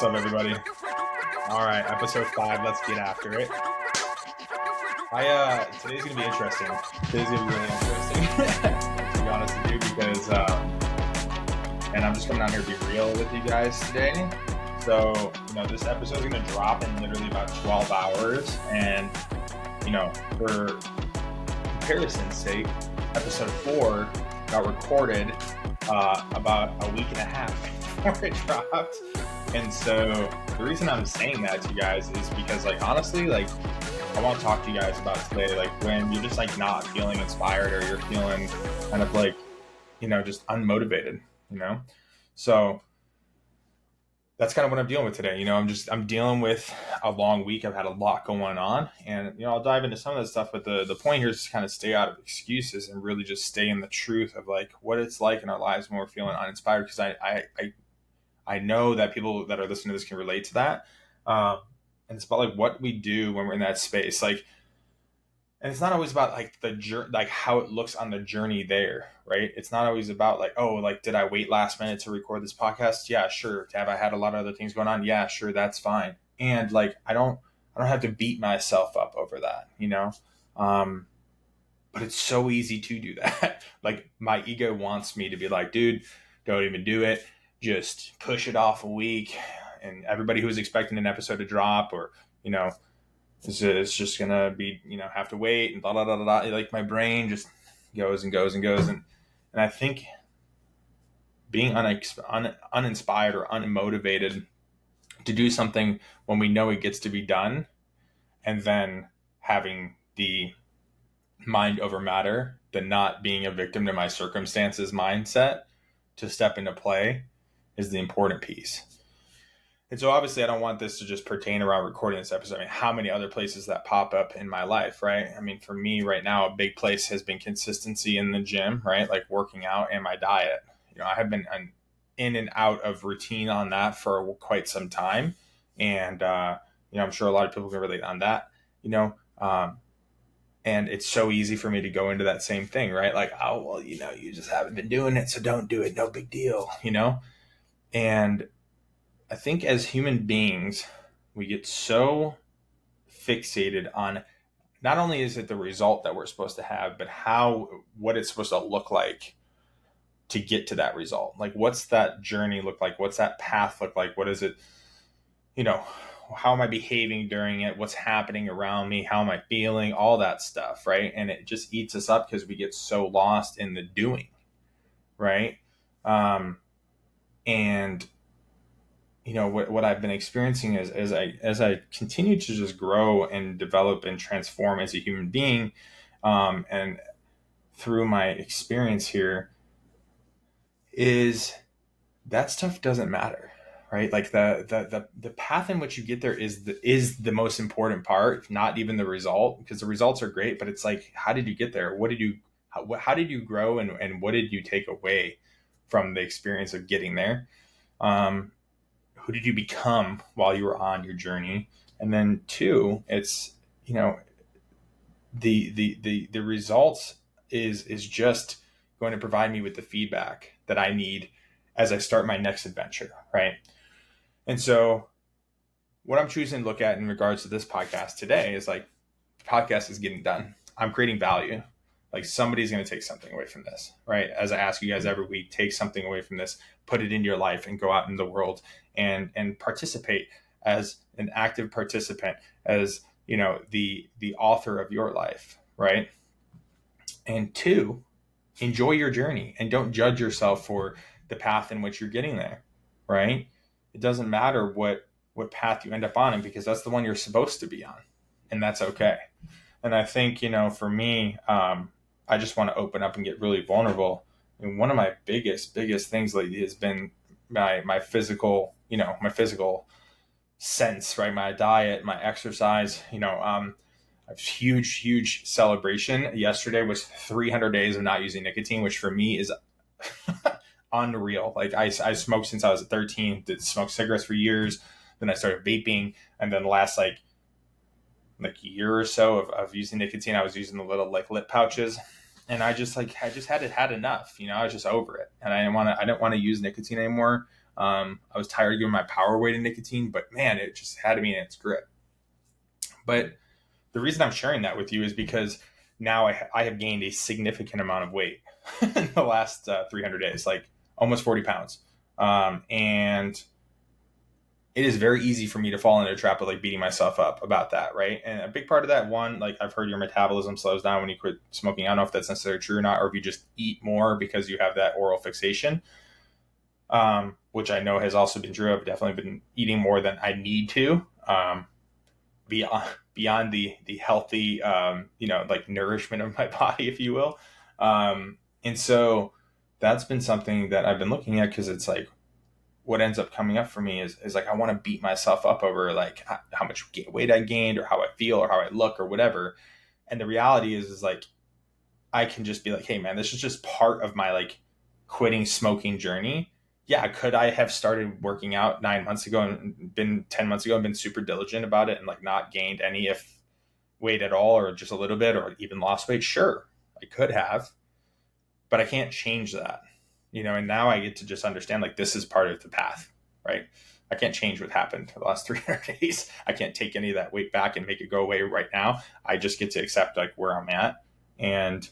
What's up, everybody? All right, episode 5. Let's get after it. Today's gonna be interesting. Today's gonna be really interesting, to be honest with you, because and I'm just coming out here to be real with you guys today. So, this episode is gonna drop in literally about 12 hours, and for comparison's sake, episode 4 got recorded about a week and a half before it dropped. And so the reason I'm saying that to you guys is because, honestly, I want to talk to you guys about today, when you're just not feeling inspired, or you're feeling kind of just unmotivated, So that's kind of what I'm dealing with today. I'm dealing with a long week. I've had a lot going on, and, I'll dive into some of this stuff, but the point here is to kind of stay out of excuses and really just stay in the truth of what it's like in our lives when we're feeling uninspired. Because I know that people that are listening to this can relate to that. And it's about what we do when we're in that space. And it's not always about how it looks on the journey there, right? It's not always about did I wait last minute to record this podcast? Yeah, sure. Have I had a lot of other things going on? Yeah, sure. That's fine. And I don't have to beat myself up over that, but it's so easy to do that. My ego wants me to be dude, don't even do it. Just push it off a week, and everybody who was expecting an episode to drop, or it's just gonna be have to wait, and blah blah blah blah. My brain just goes and goes and goes, and I think being uninspired or unmotivated to do something when we know it gets to be done, and then having the mind over matter, the not being a victim to my circumstances mindset to step into play, is the important piece. And so obviously I don't want this to just pertain around recording this episode. How many other places that pop up in my life, right? For me right now, a big place has been consistency in the gym, right? Working out and my diet. I have been in and out of routine on that for quite some time. And, I'm sure a lot of people can relate on that, and it's so easy for me to go into that same thing, right? You just haven't been doing it, so don't do it. No big deal, And I think as human beings, we get so fixated on not only is it the result that we're supposed to have, but what it's supposed to look like to get to that result. What's that journey look like? What's that path look like? What is it, how am I behaving during it? What's happening around me? How am I feeling? All that stuff, right? And it just eats us up because we get so lost in the doing, right? And what I've been experiencing is as I continue to just grow and develop and transform as a human being, and through my experience here, is that stuff doesn't matter, right? The path in which you get there is the most important part, not even the result, because the results are great, but it's how did you get there? How did you grow, and what did you take away from the experience of getting there? Who did you become while you were on your journey? And then 2, it's, the results is just going to provide me with the feedback that I need as I start my next adventure, right? And so what I'm choosing to look at in regards to this podcast today is the podcast is getting done. I'm creating value. Somebody's going to take something away from this, right? As I ask you guys every week, take something away from this, put it into your life, and go out in the world and participate as an active participant, as the author of your life, right? And 2, enjoy your journey and don't judge yourself for the path in which you're getting there, right? It doesn't matter what path you end up on, because that's the one you're supposed to be on, and that's okay. And I think, for me, I just want to open up and get really vulnerable. And one of my biggest things lately has been my physical, my physical sense, right? My diet, my exercise, a huge celebration. Yesterday was 300 days of not using nicotine, which for me is unreal. I smoked since I was 13, did smoke cigarettes for years. Then I started vaping. And then the last year or so of using nicotine, I was using the little lip pouches, and I just had enough. I was just over it, and I didn't want to use nicotine anymore. I was tired of giving my power away to nicotine, but man, it just had me in its grip. But the reason I'm sharing that with you is because now I have gained a significant amount of weight in the last 300 days, like almost 40 pounds. And it is very easy for me to fall into a trap of like beating myself up about that, right? And a big part of that, one, like I've heard your metabolism slows down when you quit smoking. I don't know if that's necessarily true or not, or if you just eat more because you have that oral fixation, which I know has also been true. I've definitely been eating more than I need to, beyond the healthy, like nourishment of my body, if you will. And so that's been something that I've been looking at, because it's like, what ends up coming up for me is like, I want to beat myself up over like how much weight I gained or how I feel or how I look or whatever. And the reality is like, I can just be like, hey man, this is just part of my like quitting smoking journey. Yeah. Could I have started working out 9 months ago and been 10 months ago and been super diligent about it and like not gained any if weight at all, or just a little bit, or even lost weight? Sure. I could have, but I can't change that, and now I get to just understand like this is part of the path, right? I can't change what happened for the last 300 days. I can't take any of that weight back and make it go away right now. I just get to accept like where I'm at, and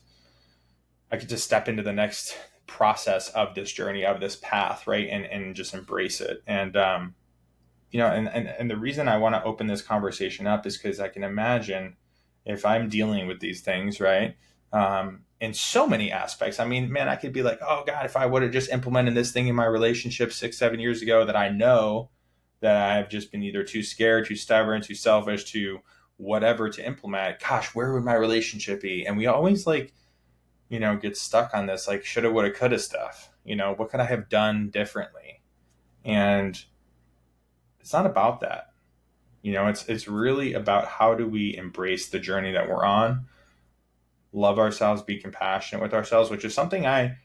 I get to step into the next process of this journey, of this path, right? And just embrace it. And, and the reason I want to open this conversation up is because I can imagine if I'm dealing with these things, right? In so many aspects. I mean, man, I could be like, oh God, if I would have just implemented this thing in my relationship 6-7 years ago that I know that I've just been either too scared, too stubborn, too selfish, too whatever to implement, gosh, where would my relationship be? And we always like, get stuck on this, like shoulda, woulda, coulda stuff. What could I have done differently? And it's not about that. It's really about how do we embrace the journey that we're on, love ourselves, be compassionate with ourselves, which is something I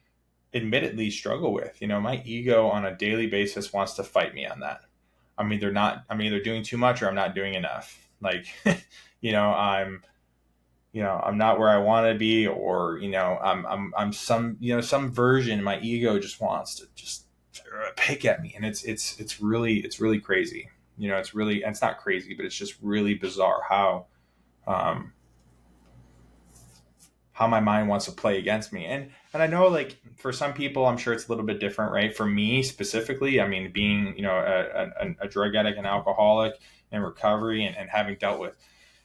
admittedly struggle with. My ego on a daily basis wants to fight me on that. I'm either doing too much or I'm not doing enough. Like, I'm not where I want to be, or, I'm some version. My ego just wants to just pick at me. And it's really crazy. And it's not crazy, but it's just really bizarre how my mind wants to play against me. And I know like for some people, I'm sure it's a little bit different, right? For me specifically, I mean, being, a drug addict and alcoholic in recovery, and having dealt with,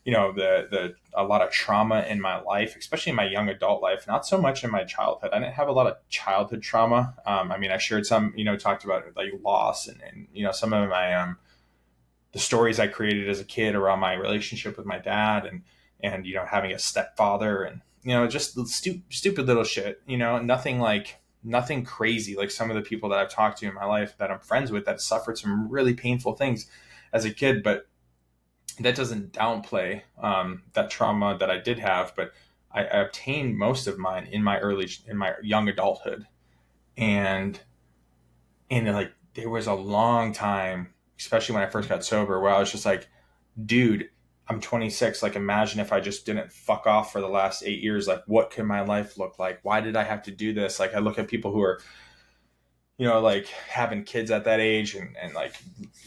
a lot of trauma in my life, especially in my young adult life, not so much in my childhood. I didn't have a lot of childhood trauma. I mean, I shared some, talked about like loss and some of my, the stories I created as a kid around my relationship with my dad, and having a stepfather, and just stupid little shit. Nothing crazy like some of the people that I've talked to in my life that I'm friends with that suffered some really painful things as a kid. But that doesn't downplay that trauma that I did have. But I obtained most of mine in my young adulthood, and like there was a long time, especially when I first got sober, where I was just like, dude, I'm 26. Like, imagine if I just didn't fuck off for the last 8 years. Like, what could my life look like? Why did I have to do this? Like, I look at people who are, like having kids at that age, and like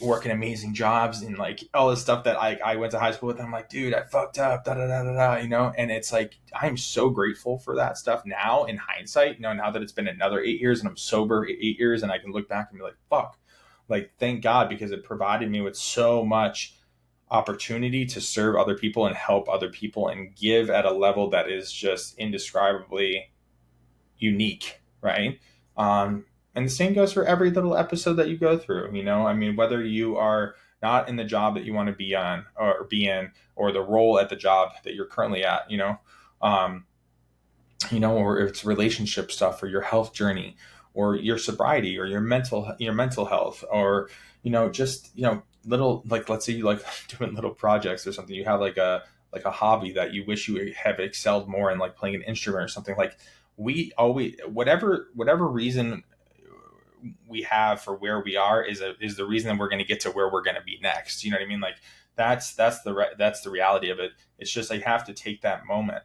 working amazing jobs, and like all this stuff that I went to high school with. I'm like, dude, I fucked up, da da da da da, and it's like, I'm so grateful for that stuff now in hindsight, now that it's been another 8 years and I'm sober 8 years, and I can look back and be like, fuck, like, thank God, because it provided me with so much opportunity to serve other people and help other people and give at a level that is just indescribably unique, right? And the same goes for every little episode that you go through. I mean, whether you are not in the job that you want to be on or be in, or the role at the job that you're currently at, or it's relationship stuff, or your health journey, or your sobriety, or your mental health, or just little, like, let's say you like doing little projects or something. You have like a hobby that you wish you have excelled more in, like playing an instrument or something. Like, we always, whatever reason we have for where we are is the reason that we're going to get to where we're going to be next. You know what I mean? Like, that's the reality of it. It's just, I have to take that moment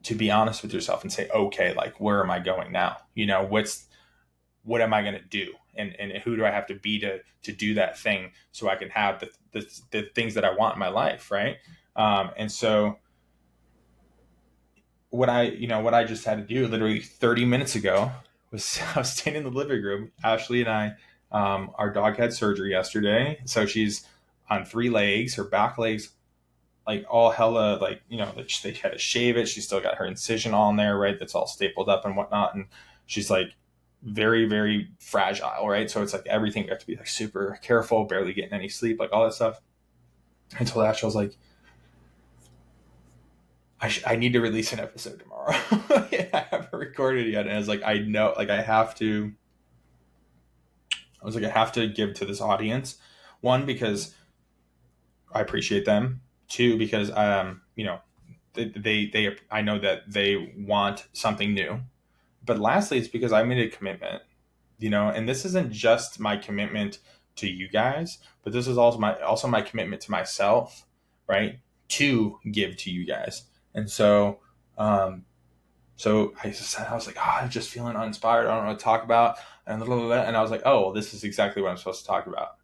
to be honest with yourself and say, okay, like, where am I going now? what am I going to do? And who do I have to be to do that thing so I can have the things that I want in my life. Right. And so what I just had to do literally 30 minutes ago was I was standing in the living room. Ashley and I, our dog had surgery yesterday. So she's on 3 legs, her back legs, like all hella, like, they had to shave it. She's still got her incision on there, right? That's all stapled up and whatnot. And she's like very, very fragile, right? So it's like everything, you have to be like super careful, barely getting any sleep, like all that stuff. I told Ashley, I was like, I need to release an episode tomorrow. I haven't recorded it yet. And I was like, I know, like I have to give to this audience. One, because I appreciate them. Two, because, they I know that they want something new. But lastly, it's because I made a commitment, and this isn't just my commitment to you guys, but this is also my commitment to myself, right? To give to you guys. And so, I was like, I'm just feeling uninspired. I don't know what to talk about. And I was like, oh, well, this is exactly what I'm supposed to talk about.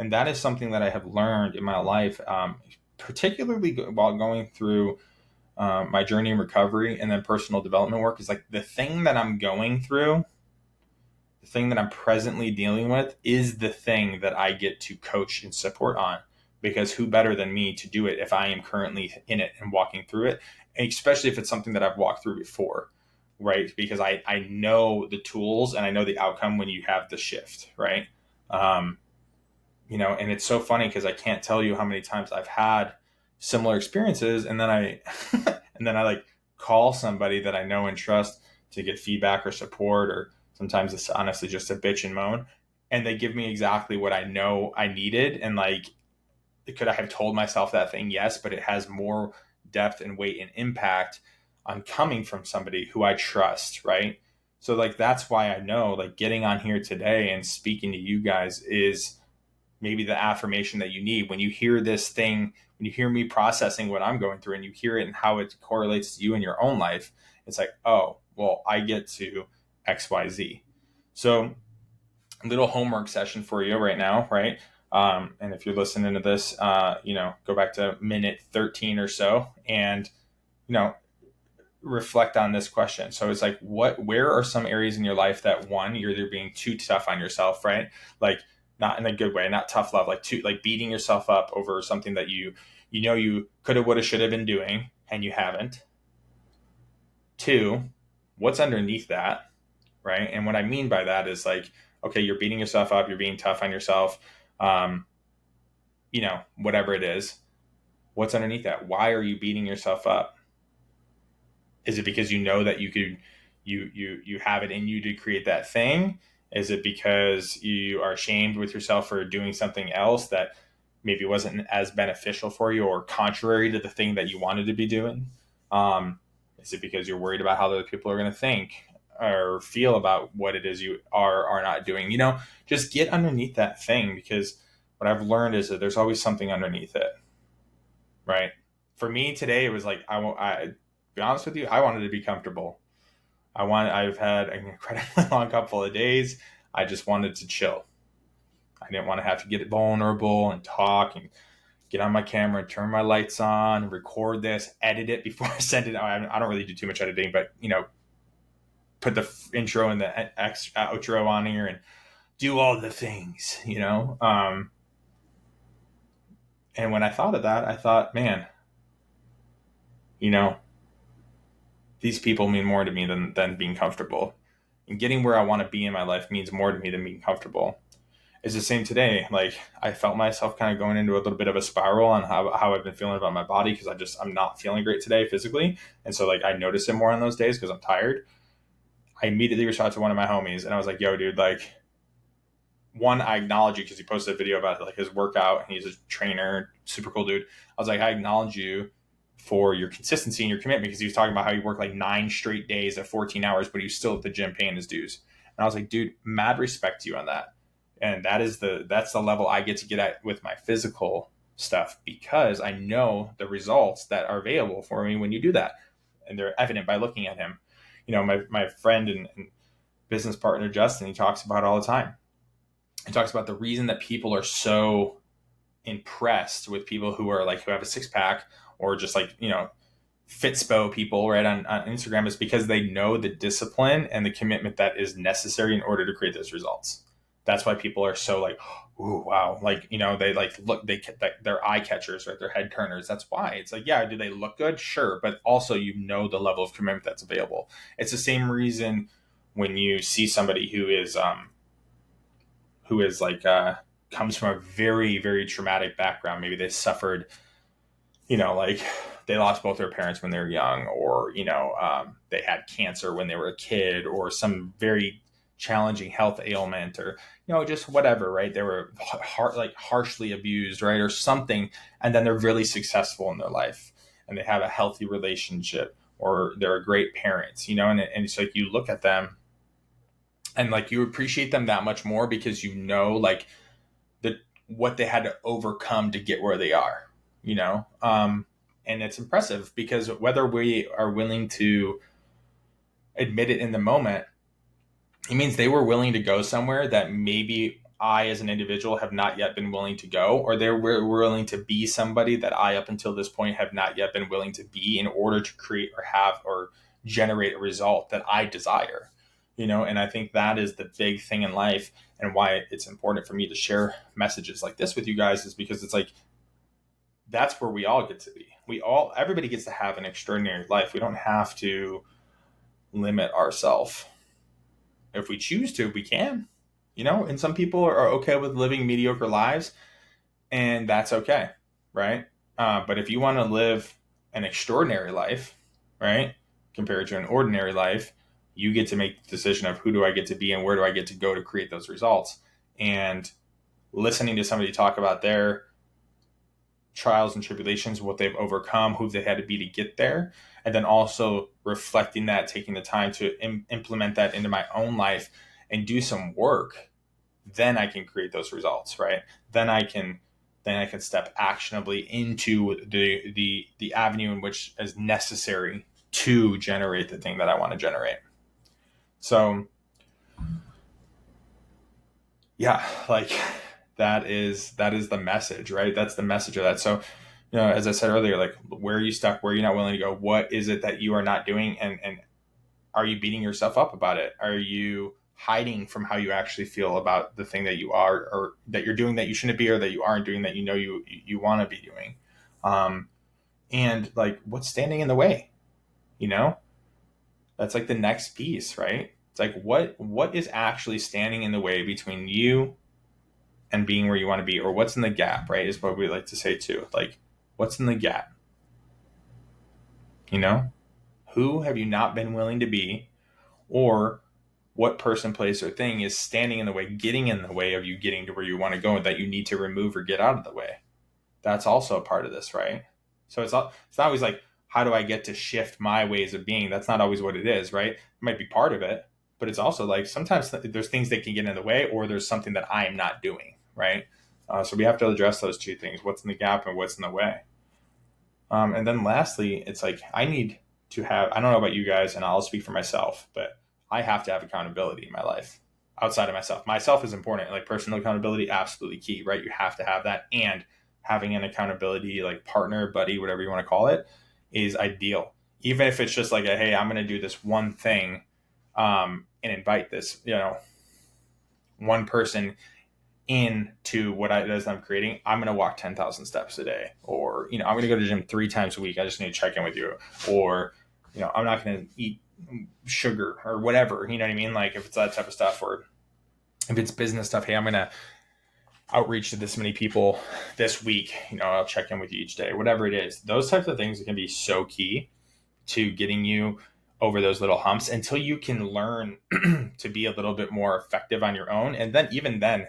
And that is something that I have learned in my life, particularly while going through my journey in recovery and then personal development work, is like the thing that I'm going through, the thing that I'm presently dealing with is the thing that I get to coach and support on, because who better than me to do it if I am currently in it and walking through it, and especially if it's something that I've walked through before, right? Because I know the tools and I know the outcome when you have the shift, right? And it's so funny because I can't tell you how many times I've had similar experiences, and then I like call somebody that I know and trust to get feedback or support, or sometimes it's honestly just a bitch and moan, and they give me exactly what I know I needed. And like, could I have told myself that thing? Yes, but it has more depth and weight and impact on coming from somebody who I trust, right? So like, that's why I know, like, getting on here today and speaking to you guys is maybe the affirmation that you need when you hear this thing, when you hear me processing what I'm going through and you hear it and how it correlates to you in your own life. It's like, oh, well, I get to XYZ. So a little homework session for you right now, right? And if you're listening to this, go back to minute 13 or so and, reflect on this question. So it's like, where are some areas in your life that, one, you're either being too tough on yourself, right? Like, not in a good way, not tough love, like beating yourself up over something that you could have, would have, should have been doing and you haven't. Two, what's underneath that, right? And what I mean by that is like, okay, you're beating yourself up, you're being tough on yourself, whatever it is. What's underneath that? Why are you beating yourself up? Is it because you know that you have it in you to create that thing? Is it because you are ashamed with yourself for doing something else that maybe wasn't as beneficial for you or contrary to the thing that you wanted to be doing? Is it because you're worried about how other people are going to think or feel about what it is you are not doing? Just get underneath that thing, because what I've learned is that there's always something underneath it, right? For me today, it was like, I be honest with you, I wanted to be comfortable. I've had an incredibly long couple of days. I just wanted to chill. I didn't want to have to get vulnerable and talk and get on my camera and turn my lights on, record this, edit it before I send it. I don't really do too much editing, but put the intro and the outro on here and do all the things, And when I thought of that, I thought, man, these people mean more to me than being comfortable. And getting where I want to be in my life means more to me than being comfortable. It's the same today. Like, I felt myself kind of going into a little bit of a spiral on how I've been feeling about my body, because I'm not feeling great today physically. And so like, I notice it more on those days because I'm tired. I immediately reached out to one of my homies and I was like, yo, dude, like, one, I acknowledge you because he posted a video about like his workout and he's a trainer, super cool dude. I was like, I acknowledge you for your consistency and your commitment, because he was talking about how he worked like 9 straight days at 14 hours, but he was still at the gym paying his dues. And I was like, dude, mad respect to you on that. And that's the level I get to get at with my physical stuff, because I know the results that are available for me when you do that. And they're evident by looking at him. My friend and business partner, Justin, he talks about it all the time. He talks about the reason that people are so impressed with people who are like, who have a six pack or just like, Fitspo people, right, on Instagram, is because they know the discipline and the commitment that is necessary in order to create those results. That's why people are so like, ooh, wow. Like, they like look, they're eye catchers, right? They're head turners. That's why it's like, yeah, do they look good? Sure. But also, the level of commitment that's available. It's the same reason when you see somebody who is like, comes from a very, very traumatic background. Maybe they suffered, like they lost both their parents when they were young, or, they had cancer when they were a kid, or some very challenging health ailment, or, just whatever, right? They were harshly abused, right? Or something. And then they're really successful in their life and they have a healthy relationship, or they're great parents, and it's like, you look at them and like, you appreciate them that much more because like what they had to overcome to get where they are, and it's impressive because whether we are willing to admit it in the moment, it means they were willing to go somewhere that maybe I, as an individual, have not yet been willing to go, or they were willing to be somebody that I, up until this point, have not yet been willing to be in order to create or have or generate a result that I desire, and I think that is the big thing in life, and why it's important for me to share messages like this with you guys, is because it's like, that's where we all get to be. Everybody gets to have an extraordinary life. We don't have to limit ourselves. If we choose to, we can, and some people are okay with living mediocre lives, and that's okay. Right. But if you want to live an extraordinary life, right, compared to an ordinary life, you get to make the decision of who do I get to be and where do I get to go to create those results. And listening to somebody talk about their trials and tribulations, what they've overcome, who they had to be to get there, and then also reflecting that, taking the time to implement that into my own life and do some work, then I can create those results, right? Then I can step actionably into the avenue in which is necessary to generate the thing that I want to generate. So yeah, like that is the message, right? That's the message of that. So, as I said earlier, like, where are you stuck? Where are you not willing to go? What is it that you are not doing? And are you beating yourself up about it? Are you hiding from how you actually feel about the thing that you are, or that you're doing that you shouldn't be, or that you aren't doing that you want to be doing? And like, what's standing in the way? That's like the next piece, right? It's like, what is actually standing in the way between you and being where you want to be, or what's in the gap, right? Is what we like to say too. Like, what's in the gap? Who have you not been willing to be, or what person, place, or thing is standing in the way, getting in the way of you getting to where you want to go, that you need to remove or get out of the way? That's also a part of this, right? So it's not always like, how do I get to shift my ways of being? That's not always what it is, right? It might be part of it, but it's also like, sometimes there's things that can get in the way, or there's something that I am not doing, right? So we have to address those two things: what's in the gap and what's in the way. And then lastly, it's like, I need to have, I don't know about you guys, and I'll speak for myself, but I have to have accountability in my life outside of myself. Myself is important. Like, personal accountability, absolutely key, right? You have to have that. And having an accountability, like partner, buddy, whatever you want to call it, is ideal. Even if it's just like hey, I'm going to do this one thing, and invite this, one person into what it is I'm creating. I'm going to walk 10,000 steps a day, or, I'm going to go to the gym 3 times a week. I just need to check in with you. Or, I'm not going to eat sugar or whatever, you know what I mean? Like, if it's that type of stuff, or if it's business stuff, hey, I'm going to outreach to this many people this week, I'll check in with you each day, whatever it is. Those types of things can be so key to getting you over those little humps, until you can learn to be a little bit more effective on your own. And then, even then,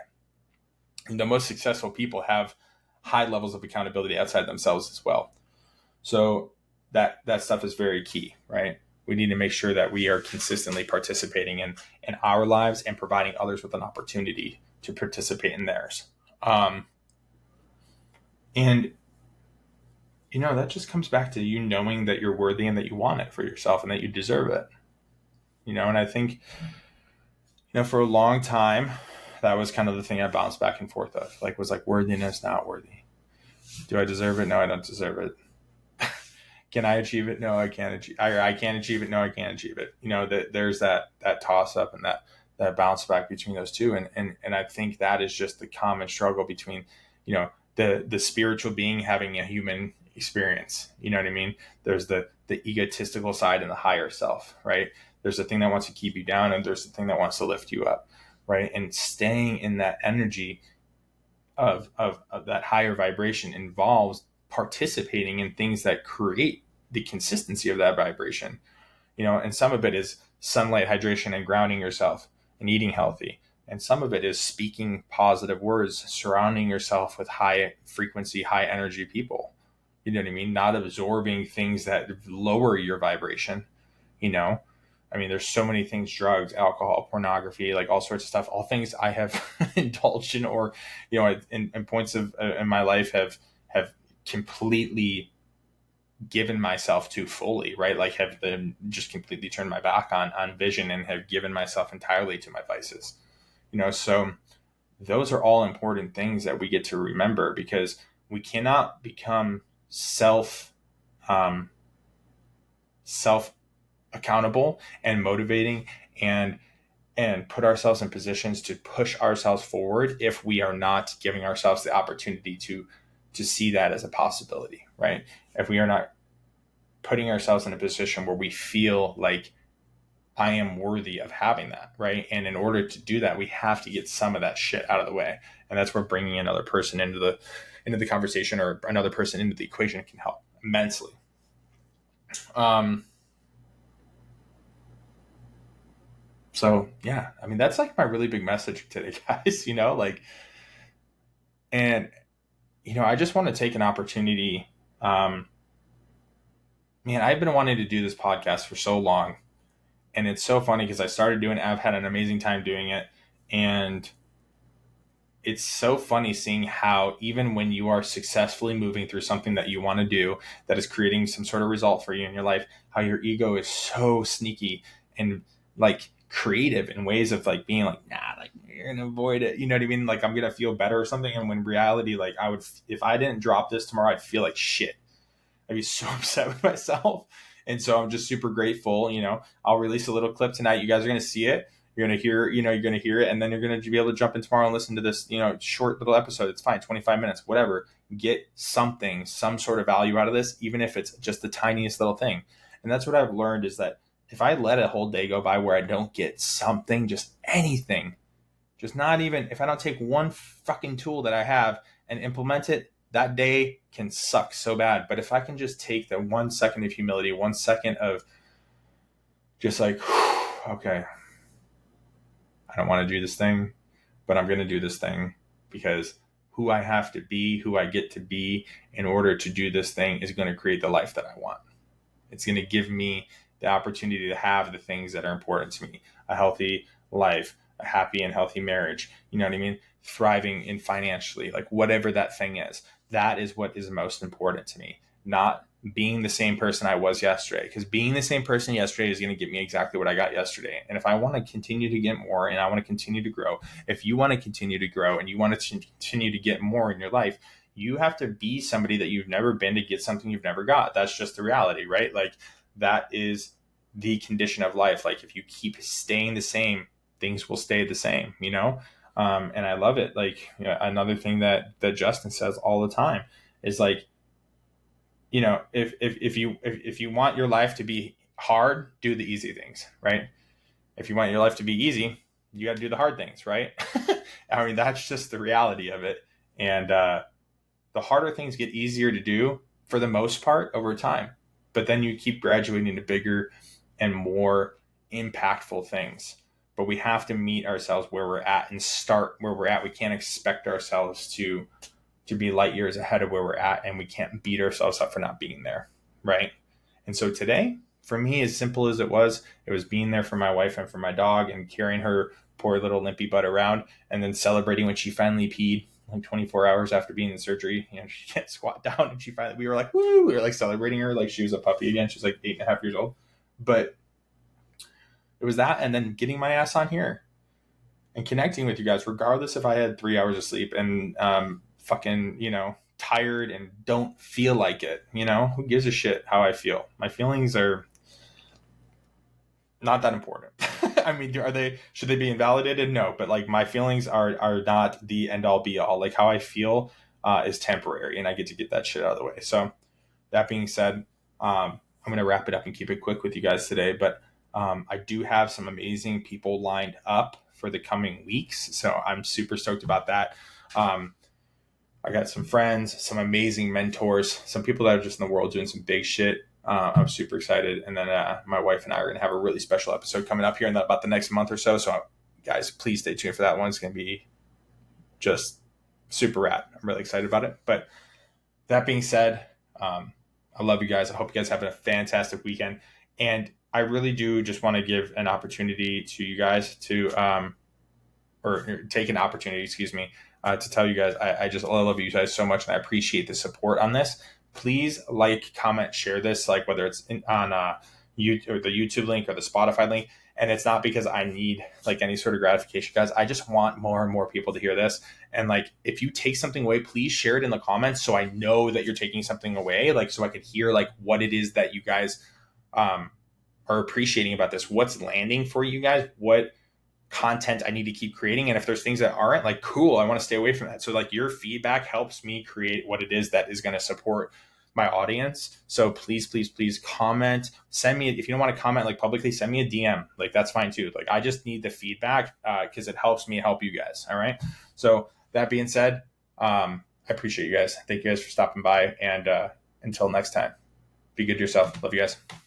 the most successful people have high levels of accountability outside themselves as well. So that stuff is very key, right? We need to make sure that we are consistently participating in our lives and providing others with an opportunity to participate in theirs. And that just comes back to you knowing that you're worthy and that you want it for yourself and that you deserve it. And I think For a long time, that was kind of the thing I bounced back and forth of. Was worthiness, not worthy. Do I deserve it? No, I don't deserve it. Can I achieve it? No, I can't achieve. I can't achieve it. No, I can't achieve it. There's that toss up and that bounce back between those two, and I think that is just the common struggle between, the spiritual being having a human experience. You know what I mean? There's the egotistical side and the higher self, right? There's the thing that wants to keep you down, and there's the thing that wants to lift you up, right? And staying in that energy of that higher vibration involves participating in things that create the consistency of that vibration, and some of it is sunlight, hydration, and grounding yourself and eating healthy. And some of it is speaking positive words, surrounding yourself with high frequency, high energy people. You know what I mean? Not absorbing things that lower your vibration, there's so many things: drugs, alcohol, pornography, like all sorts of stuff, all things I have indulged in, or, in points of in my life have completely given myself to fully, right? Have just completely turned my back on vision and have given myself entirely to my vices, so those are all important things that we get to remember, because we cannot become self accountable and motivating and put ourselves in positions to push ourselves forward if we are not giving ourselves the opportunity to see that as a possibility, right? If we are not putting ourselves in a position where we feel like I am worthy of having that, right? And in order to do that, we have to get some of that shit out of the way. And that's where bringing another person into the conversation, or another person into the equation, can help immensely. So yeah, that's my really big message today, guys, and, I just want to take an opportunity. Man, I've been wanting to do this podcast for so long, and it's so funny because I started doing it. I've had an amazing time doing it. And it's so funny seeing how, even when you are successfully moving through something that you want to do, that is creating some sort of result for you in your life, how your ego is so sneaky and creative in ways of being nah, you're gonna avoid it, you know what I mean? I'm gonna feel better or something. And when in reality, I would, if I didn't drop this tomorrow, I'd feel like shit. I'd be so upset with myself. And so I'm just super grateful. I'll release a little clip tonight. You guys are gonna see it. You're gonna hear, you're gonna hear it, and then you're gonna be able to jump in tomorrow and listen to this, short little episode. It's fine, 25 minutes, whatever. Get something, some sort of value out of this, even if it's just the tiniest little thing. And that's what I've learned, is that if I let a whole day go by where I don't get something, just anything, just not even, if I don't take one fucking tool that I have and implement it, that day can suck so bad. But if I can just take the 1 second of humility, 1 second of just okay, I don't want to do this thing, but I'm going to do this thing, because who I have to be, who I get to be in order to do this thing, is going to create the life that I want. It's going to give me the opportunity to have the things that are important to me: a healthy life, a happy and healthy marriage, you know what I mean? Thriving in financially, whatever that thing is. That is what is most important to me, not being the same person I was yesterday, because being the same person yesterday is going to get me exactly what I got yesterday. And if I want to continue to get more, and I want to continue to grow, if you want to continue to grow and you want to continue to get more in your life, you have to be somebody that you've never been to get something you've never got. That's just the reality, right? That is the condition of life. If you keep staying the same, things will stay the same, and I love it. Another thing that Justin says all the time is if you want your life to be hard, do the easy things, right? If you want your life to be easy, you got to do the hard things, right? That's just the reality of it. And the harder things get easier to do for the most part over time, but then you keep graduating to bigger and more impactful things. But we have to meet ourselves where we're at and start where we're at. We can't expect ourselves to be light years ahead of where we're at, and we can't beat ourselves up for not being there, right? And so today, for me, as simple as it was being there for my wife and for my dog, and carrying her poor little limpy butt around, and then celebrating when she finally peed 24 hours after being in surgery. She can't squat down, and we were woo, we were celebrating her like she was a puppy again. She's 8.5 years old. But it was that, and then getting my ass on here, and connecting with you guys, regardless if I had 3 hours of sleep and fucking, tired and don't feel like it. Who gives a shit how I feel? My feelings are not that important. I mean, should they be invalidated? No, but like my feelings are not the end all be all. Like how I feel is temporary, and I get to get that shit out of the way. So that being said, I'm going to wrap it up and keep it quick with you guys today. But I do have some amazing people lined up for the coming weeks, so I'm super stoked about that. I got some friends, some amazing mentors, some people that are just in the world doing some big shit. I'm super excited. And then my wife and I are going to have a really special episode coming up here in about the next month or so. So, guys, please stay tuned for that one. It's going to be just super rad. I'm really excited about it. But that being said, I love you guys. I hope you guys have a fantastic weekend. And I really do just want to give an opportunity to you guys to, or take an opportunity, excuse me, to tell you guys, I love you guys so much, and I appreciate the support on this. Please like, comment, share this, like whether it's on you or the YouTube link or the Spotify link. And it's not because I need like any sort of gratification, guys. I just want more and more people to hear this. And like, if you take something away, please share it in the comments so I know that you're taking something away, like so I can hear like what it is that you guys are appreciating about this, what's landing for you guys, what content I need to keep creating. And if there's things that aren't, like, cool, I want to stay away from that. So like your feedback helps me create what it is that is going to support my audience. So please, please, please comment, send me, if you don't want to comment like publicly, send me a DM, like that's fine too. Like I just need the feedback because it helps me help you guys. All right. So that being said, I appreciate you guys. Thank you guys for stopping by. And until next time, be good to yourself. Love you guys.